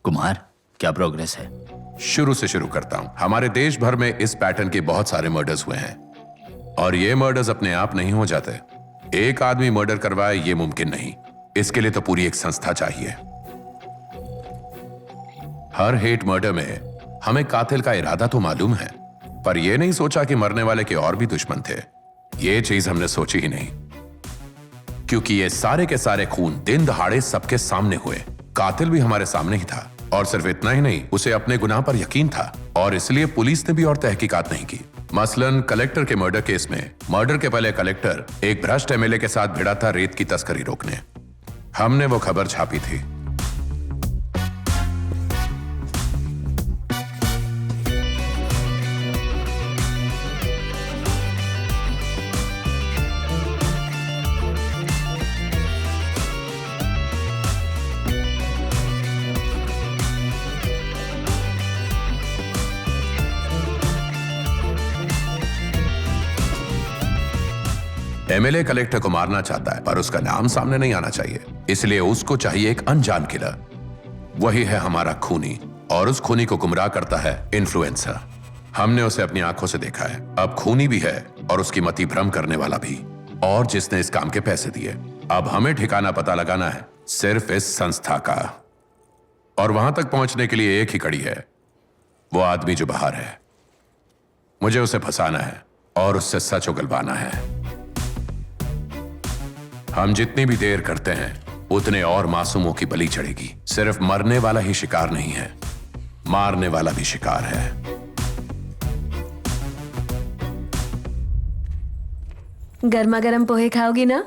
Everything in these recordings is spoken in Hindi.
कुमार, क्या प्रोग्रेस है? शुरू से शुरू करता हूं। हमारे देश भर में इस पैटर्न के बहुत सारे मर्डर्स हुए हैं और ये मर्डर्स अपने आप नहीं हो जाते। एक आदमी मर्डर करवाए ये मुमकिन नहीं। इसके लिए तो पूरी एक संस्था चाहिए। हर हेट मर्डर में हमें कातिल का इरादा तो मालूम है, पर यह नहीं सोचा कि मरने वाले के और भी दुश्मन थे। ये चीज हमने सोची ही नहीं, क्योंकि ये सारे के सारे खून दिन दहाड़े सबके सामने हुए। कातिल भी हमारे सामने ही था, और सिर्फ इतना ही नहीं, उसे अपने गुनाह पर यकीन था और इसलिए पुलिस ने भी और तहकीकात नहीं की। मसलन कलेक्टर के मर्डर केस में मर्डर के पहले कलेक्टर एक भ्रष्ट एमएलए के साथ भिड़ा था रेत की तस्करी रोकने। हमने वो खबर छापी थी। एमएलए कलेक्टर को मारना चाहता है, पर उसका नाम सामने नहीं आना चाहिए, इसलिए उसको चाहिए एक अनजान किलर। वही है हमारा खूनी, और उस खूनी को गुमराह करता है इन्फ्लुएंसर। हमने उसे अपनी आंखों से देखा है। अब खूनी भी है और उसकी मति भ्रम करने वाला भी, और जिसने इस काम के पैसे दिए। अब हमें ठिकाना पता लगाना है सिर्फ इस संस्था का, और वहां तक पहुंचने के लिए एक ही कड़ी है, वो आदमी जो बाहर है। मुझे उसे फंसाना है और उससे सच उगलवाना है। हम जितनी भी देर करते हैं उतने और मासूमों की बलि चढ़ेगी। सिर्फ मरने वाला ही शिकार नहीं है, मारने वाला भी शिकार है। गर्मा गर्म पोहे खाओगी ना?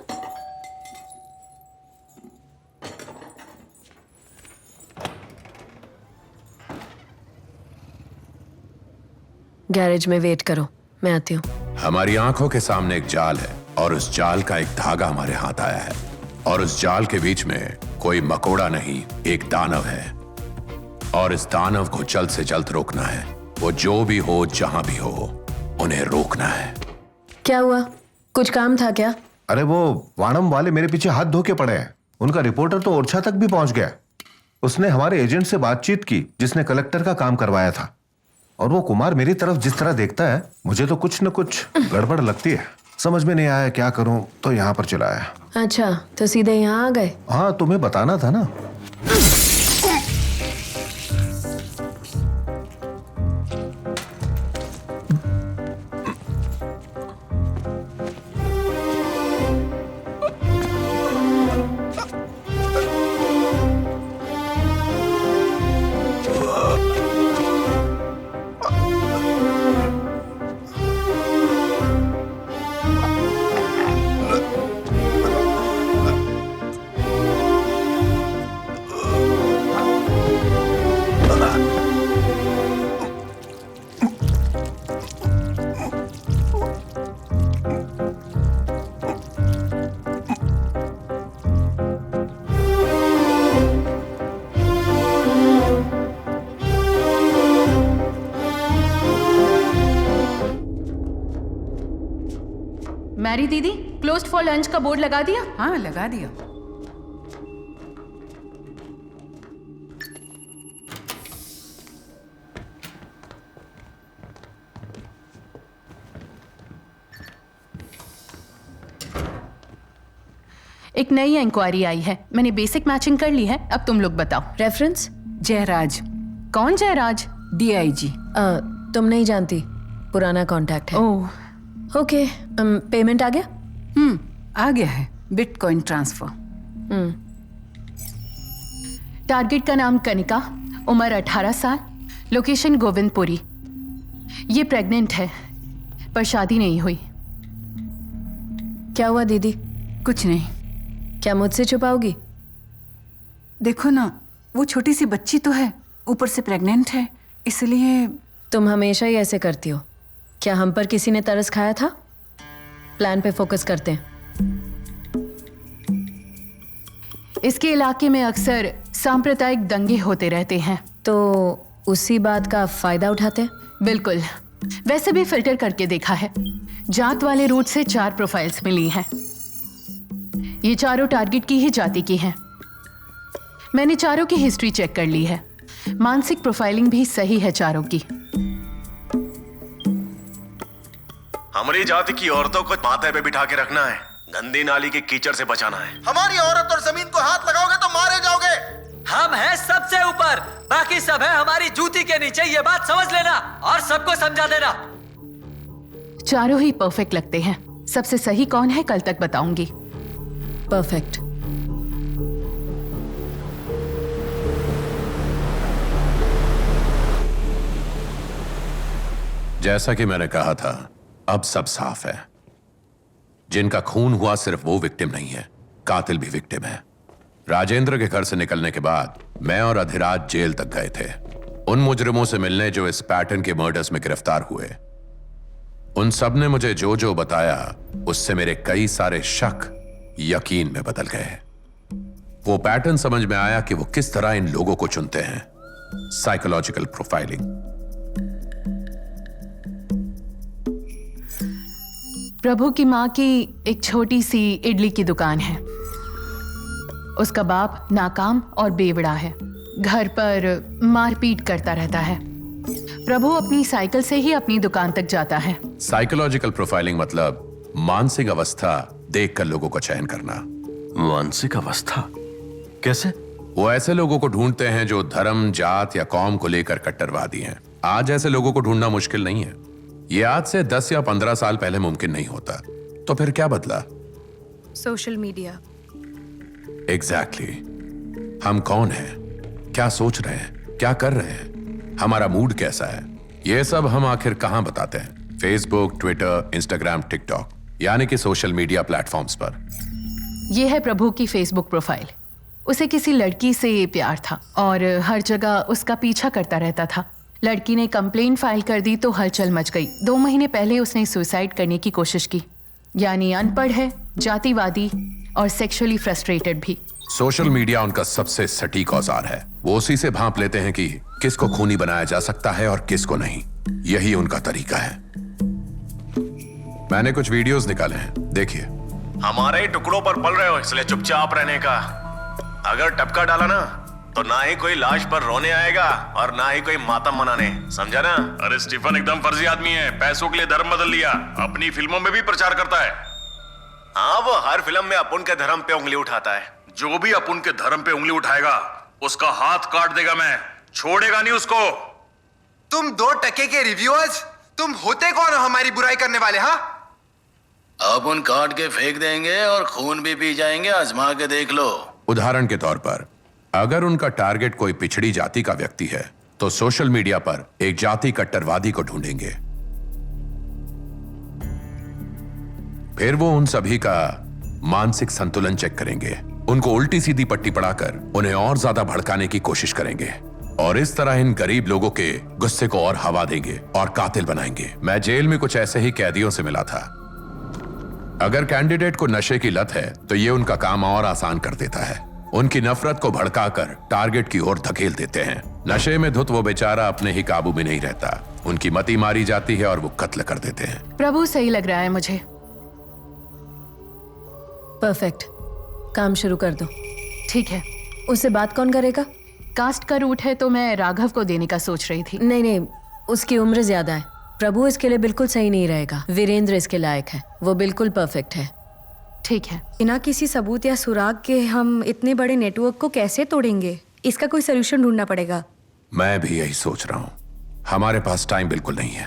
गैरेज में वेट करो, मैं आती हूँ। हमारी आंखों के सामने एक जाल है और उस जाल का एक धागा हमारे हाथ आया है, और उस जाल के बीच में कोई मकोड़ा नहीं, एक दानव है, और इस दानव को जल्द से जल्द रोकना है। वो जो भी हो, जहां भी हो, उन्हें रोकना है। क्या हुआ? कुछ काम था क्या? अरे वो वाणम वाले मेरे पीछे हाथ धो के पड़े हैं। उनका रिपोर्टर तो ओरछा तक भी पहुंच गया। उसने हमारे एजेंट से बातचीत की जिसने कलेक्टर का काम करवाया था, और वो कुमार मेरी तरफ जिस तरह देखता है, मुझे तो कुछ न कुछ गड़बड़ लगती है। समझ में नहीं आया क्या करूं, तो यहाँ पर चला आया। अच्छा, तो सीधे यहाँ आ गए? हाँ, तुम्हें बताना था ना। मैरी दीदी, क्लोज्ड फॉर लंच का बोर्ड लगा दिया? हाँ, लगा दिया। एक नई इंक्वायरी आई है, मैंने बेसिक मैचिंग कर ली है। अब तुम लोग बताओ। रेफरेंस? जयराज। कौन जयराज? डीआईजी। तुम नहीं जानती, पुराना कांटेक्ट है। ओह, ओके। पेमेंट आ गया? आ गया है, बिटकॉइन ट्रांसफर। टारगेट का नाम कनिका, उम्र 18 साल, लोकेशन गोविंदपुरी। ये प्रेग्नेंट है, पर शादी नहीं हुई। क्या हुआ दीदी? कुछ नहीं। क्या मुझसे छुपाओगी? देखो ना, वो छोटी सी बच्ची तो है, ऊपर से प्रेग्नेंट है, इसलिए। तुम हमेशा ही ऐसे करती हो। क्या हम पर किसी ने तरस खाया था? प्लान पे फोकस करते हैं। इसके इलाके में अक्सर सांप्रदायिक दंगे होते रहते हैं। तो उसी बात का फायदा उठाते हैं? बिल्कुल। वैसे भी फिल्टर करके देखा है, जात वाले रूट से 4 प्रोफाइल्स मिली हैं। ये चारों टारगेट की ही जाति की हैं। मैंने चारों की हिस्ट्री चेक कर ली है। मानसिक प्रोफाइलिंग भी सही है चारों की। हमारी जाति की औरतों को माथे पे बिठा के रखना है, गंदी नाली के कीचड़ से बचाना है। हमारी औरत और जमीन को हाथ लगाओगे तो मारे जाओगे। हम हैं सबसे ऊपर, बाकी सब है हमारी जूती के नीचे, ये बात समझ लेना और सबको समझा देना। चारों ही परफेक्ट लगते हैं। सबसे सही कौन है कल तक बताऊंगी। परफेक्ट। जैसा कि मैंने कहा था, अब सब साफ है। जिनका खून हुआ सिर्फ वो विक्टिम नहीं है, कातिल भी विक्टिम है। राजेंद्र के घर से निकलने के बाद मैं और अधिराज जेल तक गए थे, उन मुजरिमों से मिलने जो इस पैटर्न के मर्डर्स में गिरफ्तार हुए। उन सब ने मुझे जो जो बताया, उससे मेरे कई सारे शक यकीन में बदल गए। वो पैटर्न समझ में आया कि वो किस तरह इन लोगों को चुनते हैं। Psychological profiling. प्रभु की माँ की एक छोटी सी इडली की दुकान है। उसका बाप नाकाम और बेवड़ा है, घर पर मारपीट करता रहता है। प्रभु अपनी साइकिल से ही अपनी दुकान तक जाता है। साइकोलॉजिकल प्रोफाइलिंग मतलब मानसिक अवस्था देखकर लोगों का चयन करना। मानसिक अवस्था कैसे? वो ऐसे लोगों को ढूंढते हैं जो धर्म, जात या कौम को लेकर कट्टरवादी हैं। आज ऐसे लोगों को ढूंढना मुश्किल नहीं है। ये आज से 10 या 15 साल पहले मुमकिन नहीं होता। तो फिर क्या बदला? Social media. एग्जैक्टली। हम कौन हैं, क्या सोच रहे हैं, क्या कर रहे हैं, हमारा मूड कैसा है, ये सब हम आखिर कहां बताते हैं? फेसबुक, ट्विटर, इंस्टाग्राम, टिकटॉक, यानी कि सोशल मीडिया प्लेटफॉर्म्स पर। यह है प्रभु की फेसबुक प्रोफाइल। उसे किसी लड़की से प्यार था और हर जगह उसका पीछा करता रहता था। लड़की ने कंप्लेंट फाइल कर दी तो हलचल मच गई। 2 महीने पहले उसने सुसाइड करने की कोशिश की। यानी अनपढ़ है, जातिवादी और सेक्सुअली फ्रस्ट्रेटेड भी। सोशल मीडिया उनका सबसे सटीक औजार है। वो उसी से भांप लेते हैं कि किसको खूनी बनाया जा सकता है और किसको नहीं। यही उनका तरीका है। मैंने कुछ वीडियोस निकाले हैं, देखिए। हमारे ही टुकड़ों पर पल रहे हो, इसलिए चुपचाप रहने का। अगर टपका डाला ना तो ना ही कोई लाश पर रोने आएगा और ना ही कोई मातम मनाने, समझा ना? अरे स्टीफन एकदम फर्जी आदमी है, पैसों के लिए धर्म बदल लिया, अपनी फिल्मों में भी प्रचार करता है। हाँ, वो हर फिल्म में अपुन के धर्म पे उंगली उठाता है। जो भी अपुन के धर्म पे उंगली उठाएगा उसका हाथ काट देगा मैं, छोड़ेगा नहीं उसको। तुम 2 टके के रिव्यूअर्स, तुम होते कौन हो हमारी बुराई करने वाले? हाँ, अब उन काट के फेंक देंगे और खून भी पी जाएंगे, आजमा के देख लो। उदाहरण के तौर पर, अगर उनका टारगेट कोई पिछड़ी जाति का व्यक्ति है तो सोशल मीडिया पर एक जाति कट्टरवादी को ढूंढेंगे। फिर वो उन सभी का मानसिक संतुलन चेक करेंगे, उनको उल्टी सीधी पट्टी पढ़ाकर उन्हें और ज्यादा भड़काने की कोशिश करेंगे और इस तरह इन गरीब लोगों के गुस्से को और हवा देंगे और कातिल बनाएंगे। मैं जेल में कुछ ऐसे ही कैदियों से मिला था। अगर कैंडिडेट को नशे की लत है तो ये उनका काम और आसान कर देता है। उनकी नफरत को भड़काकर टारगेट की ओर धकेल देते हैं। नशे में धुत वो बेचारा अपने ही काबू में नहीं रहता, उनकी मति मारी जाती है और वो कत्ल कर देते हैं। प्रभु सही लग रहा है मुझे। परफेक्ट। काम शुरू कर दो। ठीक है। उससे बात कौन करेगा? कास्ट का रूट है तो मैं राघव को देने का सोच रही थी। नहीं, उसकी उम्र ज्यादा है। प्रभु इसके लिए बिल्कुल सही नहीं रहेगा। वीरेंद्र इसके लायक है, वो बिल्कुल परफेक्ट है। ठीक है। बिना किसी सबूत या सुराग के हम इतने बड़े नेटवर्क को कैसे तोड़ेंगे? इसका कोई सलूशन ढूंढना पड़ेगा। मैं भी यही सोच रहा हूं। हमारे पास टाइम बिल्कुल नहीं है।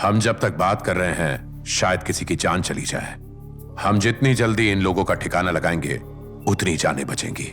हम जब तक बात कर रहे हैं शायद किसी की जान चली जाए। हम जितनी जल्दी इन लोगों का ठिकाना लगाएंगे उतनी जानें बचेंगी।